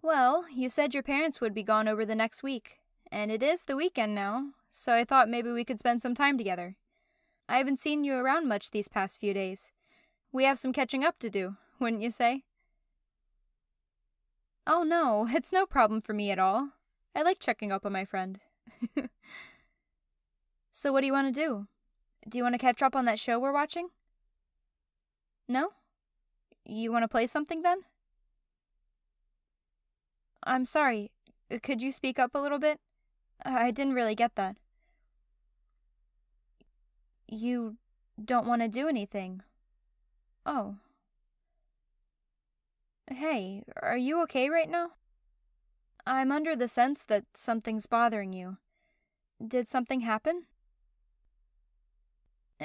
Well, you said your parents would be gone over the next week, and it is the weekend now, so I thought maybe we could spend some time together. I haven't seen you around much these past few days. We have some catching up to do, wouldn't you say? Oh no, it's no problem for me at all. I like checking up on my friend. So what do you want to do? Do you want to catch up on that show we're watching? No? You want to play something then? I'm sorry, could you speak up a little bit? I didn't really get that. You don't want to do anything. Oh. Hey, are you okay right now? I'm under the sense that something's bothering you. Did something happen?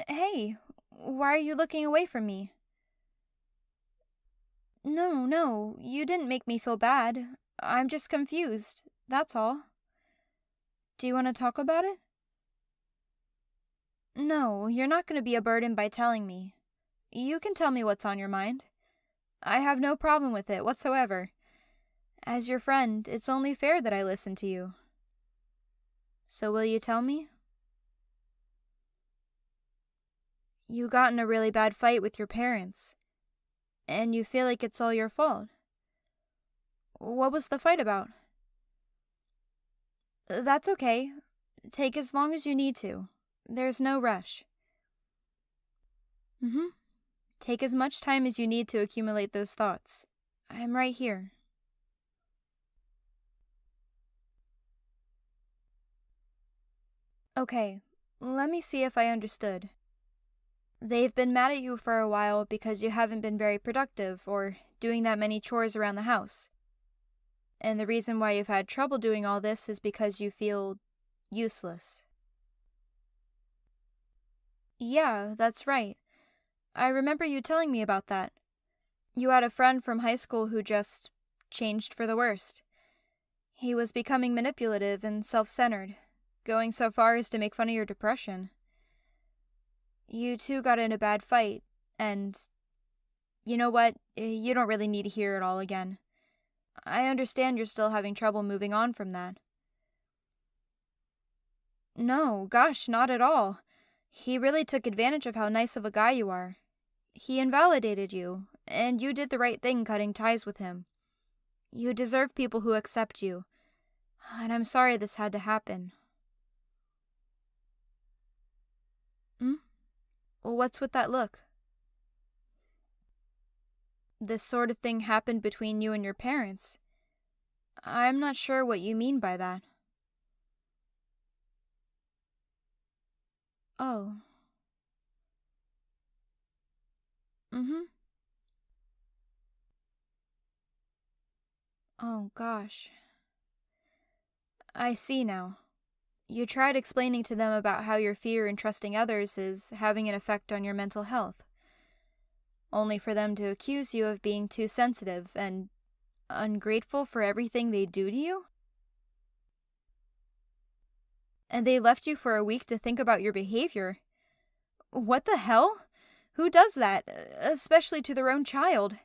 Hey, why are you looking away from me? No, you didn't make me feel bad. I'm just confused, that's all. Do you want to talk about it? No, you're not going to be a burden by telling me. You can tell me what's on your mind. I have no problem with it whatsoever. As your friend, it's only fair that I listen to you. So will you tell me? You got in a really bad fight with your parents, and you feel like it's all your fault. What was the fight about? That's okay. Take as long as you need to. There's no rush. Take as much time as you need to accumulate those thoughts. I'm right here. Okay, let me see if I understood. They've been mad at you for a while because you haven't been very productive or doing that many chores around the house. And the reason why you've had trouble doing all this is because you feel useless. Yeah, that's right. I remember you telling me about that. You had a friend from high school who just changed for the worst. He was becoming manipulative and self-centered, going so far as to make fun of your depression. You two got in a bad fight, and you know what? You don't really need to hear it all again. I understand you're still having trouble moving on from that. No, gosh, not at all. He really took advantage of how nice of a guy you are. He invalidated you, and you did the right thing cutting ties with him. You deserve people who accept you, and I'm sorry this had to happen. What's with that look? This sort of thing happened between you and your parents. I'm not sure what you mean by that. Oh. Oh, gosh. I see now. You tried explaining to them about how your fear in trusting others is having an effect on your mental health, only for them to accuse you of being too sensitive and ungrateful for everything they do to you? And they left you for a week to think about your behavior. What the hell? Who does that, especially to their own child?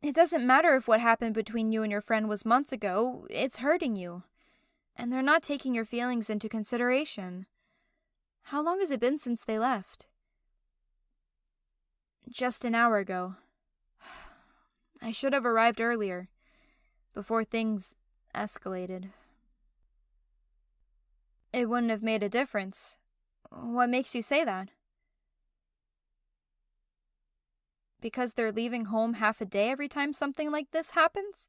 It doesn't matter if what happened between you and your friend was months ago, it's hurting you. And they're not taking your feelings into consideration. How long has it been since they left? Just an hour ago. I should have arrived earlier, before things escalated. It wouldn't have made a difference. What makes you say that? Because they're leaving home half a day every time something like this happens?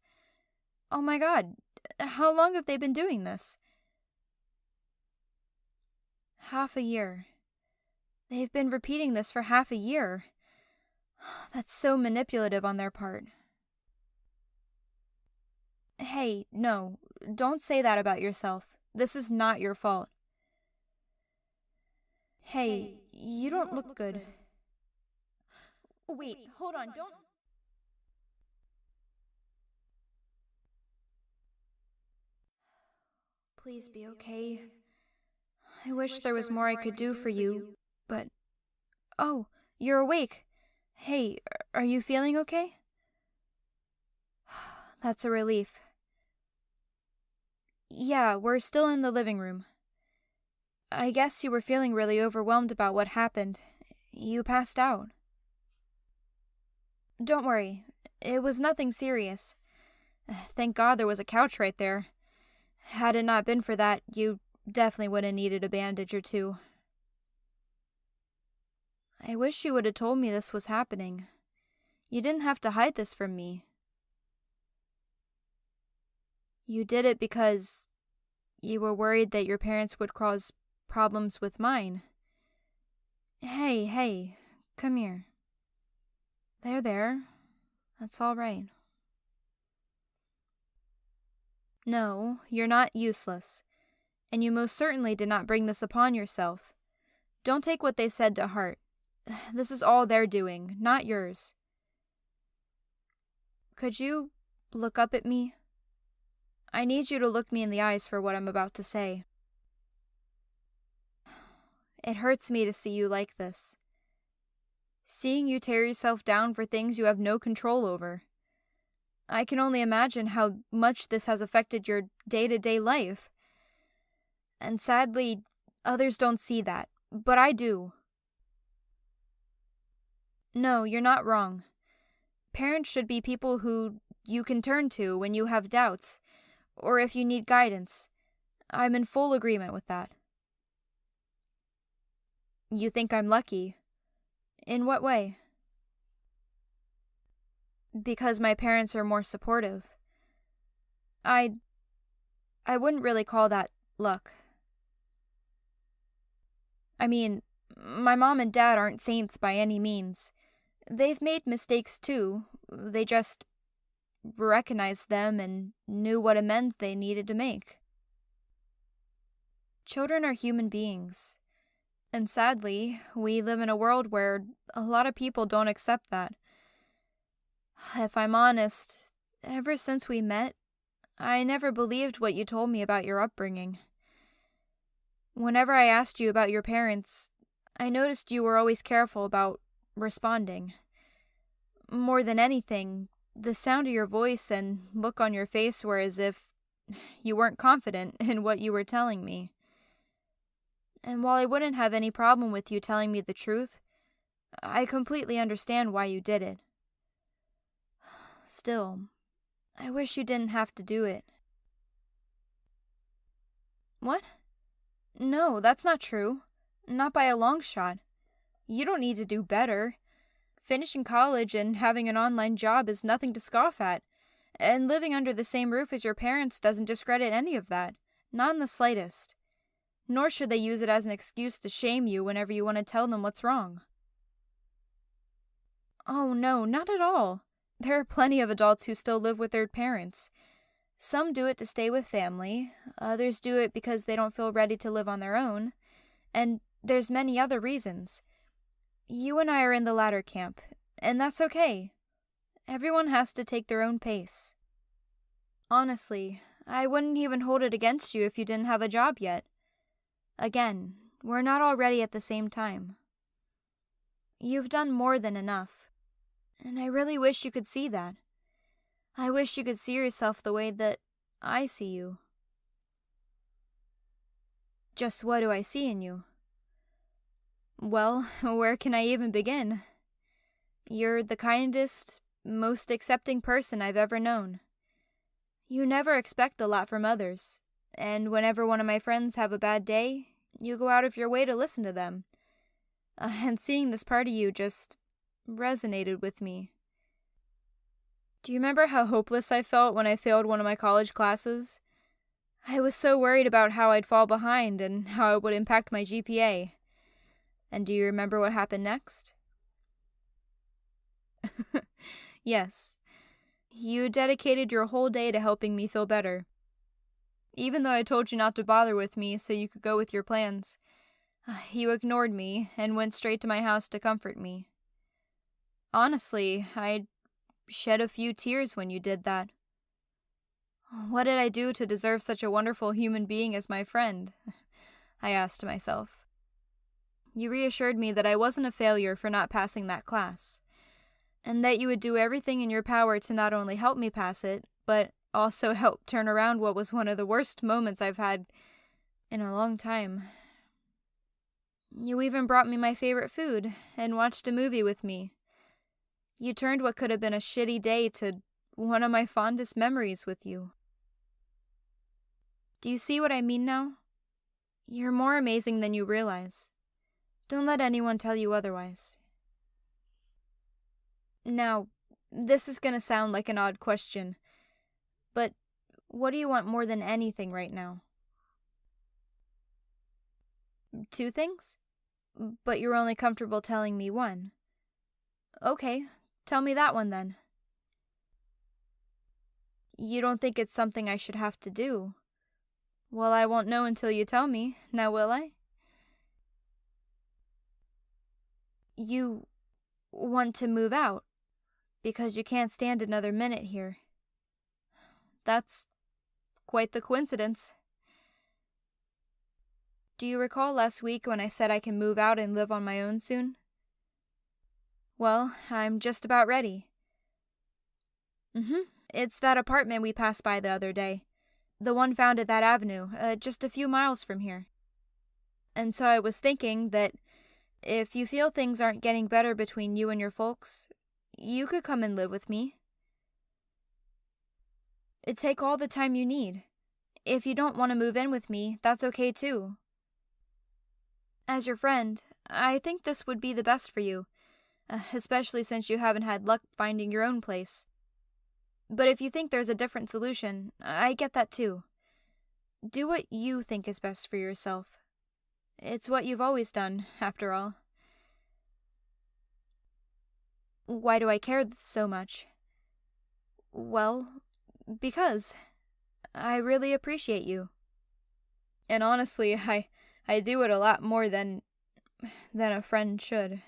Oh my god, how long have they been doing this? Half a year. They've been repeating this for half a year. That's so manipulative on their part. Hey, no, don't say that about yourself. This is not your fault. Hey, you don't look good. Wait, hold on, don't... Please be okay. I wish there was more I could do for you, but... Oh, you're awake. Hey, are you feeling okay? That's a relief. Yeah, we're still in the living room. I guess you were feeling really overwhelmed about what happened. You passed out. Don't worry. It was nothing serious. Thank God there was a couch right there. Had it not been for that, you definitely would have needed a bandage or two. I wish you would have told me this was happening. You didn't have to hide this from me. You did it because you were worried that your parents would cause problems with mine. Hey, come here. There. That's all right. No, you're not useless, and you most certainly did not bring this upon yourself. Don't take what they said to heart. This is all their doing, not yours. Could you look up at me? I need you to look me in the eyes for what I'm about to say. It hurts me to see you like this. Seeing you tear yourself down for things you have no control over. I can only imagine how much this has affected your day-to-day life. And sadly, others don't see that, but I do. No, you're not wrong. Parents should be people who you can turn to when you have doubts, or if you need guidance. I'm in full agreement with that. You think I'm lucky? In what way? Because my parents are more supportive. I wouldn't really call that luck. I mean, my mom and dad aren't saints by any means. They've made mistakes too. They just recognized them and knew what amends they needed to make. Children are human beings. And sadly, we live in a world where a lot of people don't accept that. If I'm honest, ever since we met, I never believed what you told me about your upbringing. Whenever I asked you about your parents, I noticed you were always careful about responding. More than anything, the sound of your voice and look on your face were as if you weren't confident in what you were telling me. And while I wouldn't have any problem with you telling me the truth, I completely understand why you did it. Still, I wish you didn't have to do it. What? No, that's not true. Not by a long shot. You don't need to do better. Finishing college and having an online job is nothing to scoff at, and living under the same roof as your parents doesn't discredit any of that, not in the slightest. Nor should they use it as an excuse to shame you whenever you want to tell them what's wrong. Oh no, not at all. There are plenty of adults who still live with their parents. Some do it to stay with family, others do it because they don't feel ready to live on their own, and there's many other reasons. You and I are in the latter camp, and that's okay. Everyone has to take their own pace. Honestly, I wouldn't even hold it against you if you didn't have a job yet. Again, we're not all ready at the same time. You've done more than enough, and I really wish you could see that. I wish you could see yourself the way that I see you. Just what do I see in you? Well, where can I even begin? You're the kindest, most accepting person I've ever known. You never expect a lot from others, and whenever one of my friends have a bad day, you go out of your way to listen to them. And seeing this part of you just resonated with me. Do you remember how hopeless I felt when I failed one of my college classes? I was so worried about how I'd fall behind and how it would impact my GPA. And do you remember what happened next? Yes. You dedicated your whole day to helping me feel better. Even though I told you not to bother with me so you could go with your plans, you ignored me and went straight to my house to comfort me. Honestly, I shed a few tears when you did that. What did I do to deserve such a wonderful human being as my friend? I asked myself. You reassured me that I wasn't a failure for not passing that class, and that you would do everything in your power to not only help me pass it, but also helped turn around what was one of the worst moments I've had in a long time. You even brought me my favorite food and watched a movie with me. You turned what could have been a shitty day to one of my fondest memories with you. Do you see what I mean now? You're more amazing than you realize. Don't let anyone tell you otherwise. Now, this is gonna sound like an odd question, but what do you want more than anything right now? 2 things? But you're only comfortable telling me one. Okay, tell me that one then. You don't think it's something I should have to do? Well, I won't know until you tell me, now will I? You want to move out because you can't stand another minute here. That's quite the coincidence. Do you recall last week when I said I can move out and live on my own soon? Well, I'm just about ready. It's that apartment we passed by the other day. The one found at that avenue, just a few miles from here. And so I was thinking that if you feel things aren't getting better between you and your folks, you could come and live with me. It'd take all the time you need. If you don't want to move in with me, that's okay too. As your friend, I think this would be the best for you, especially since you haven't had luck finding your own place. But if you think there's a different solution, I get that too. Do what you think is best for yourself. It's what you've always done, after all. Why do I care so much? Well, because I really appreciate you. And honestly, I do it a lot more than a friend should.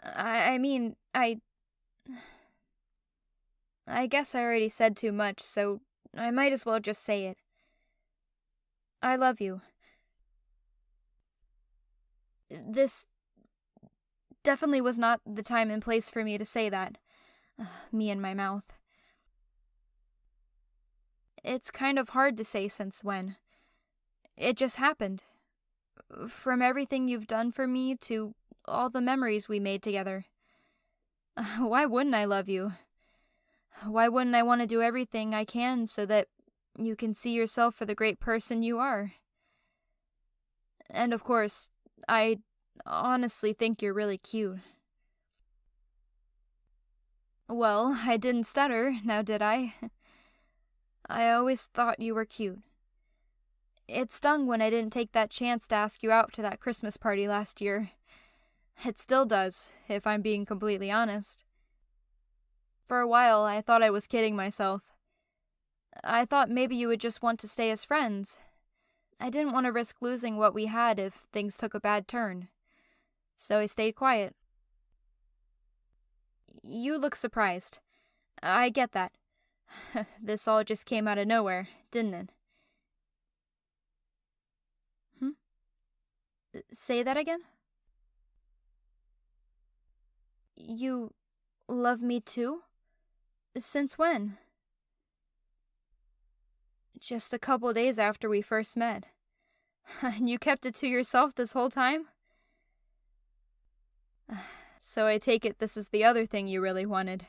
I mean, I guess I already said too much, so I might as well just say it. I love you. This definitely was not the time and place for me to say that. Me and my mouth. It's kind of hard to say since when. It just happened. From everything you've done for me to all the memories we made together. Why wouldn't I love you? Why wouldn't I want to do everything I can so that you can see yourself for the great person you are? And of course, I honestly think you're really cute. Well, I didn't stutter, now did I? I always thought you were cute. It stung when I didn't take that chance to ask you out to that Christmas party last year. It still does, if I'm being completely honest. For a while, I thought I was kidding myself. I thought maybe you would just want to stay as friends. I didn't want to risk losing what we had if things took a bad turn. So I stayed quiet. You look surprised. I get that. This all just came out of nowhere, didn't it? Say that again? You love me too? Since when? Just a couple days after we first met. You kept it to yourself this whole time? So I take it this is the other thing you really wanted.